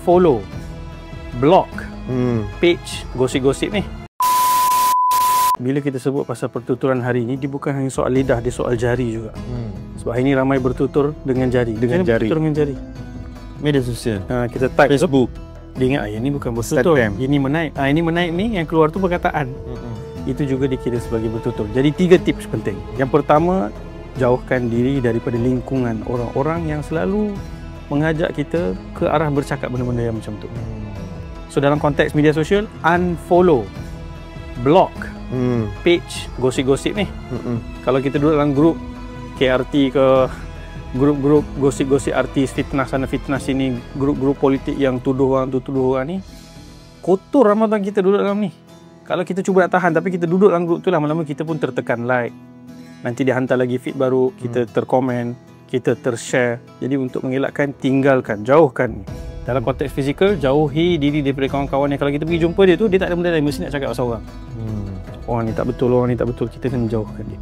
Follow, block, page, gosip-gosip ni. Bila kita sebut pasal pertuturan hari ni, dia bukan hanya soal lidah, dia soal jari juga. Sebab hari ni ramai bertutur dengan jari. Dengan jari. Bertutur dengan jari. Media sosial. Kita type Facebook. Dia ingat ini bukan bertutur. Ini menaik. Ini menaik ni, yang keluar tu perkataan. Itu juga dikira sebagai bertutur. Jadi 3 tips penting. Yang pertama, jauhkan diri daripada lingkungan orang-orang yang selalu mengajak kita ke arah bercakap benda-benda yang macam tu. So dalam konteks media sosial, unfollow, block, page, gosip-gosip ni. Kalau kita duduk dalam grup KRT ke, grup-grup gosip-gosip artis, fitnah sana fitnah sini, grup-grup politik yang tuduh orang tu tuduh orang ni, kotor Ramadan kita duduk dalam ni. Kalau kita cuba nak tahan tapi kita duduk dalam grup tu, lama-lama kita pun tertekan like, nanti dia hantar lagi feed baru, kita terkomen, kita tershare. Jadi untuk mengelakkan, tinggalkan, jauhkan. Dalam konteks fizikal, jauhi diri daripada kawan-kawan yang kalau kita pergi jumpa dia tu, dia tak ada benda lain, mesti nak cakap pasal orang. Orang ni tak betul, orang ni tak betul, kita kena jauhkan dia.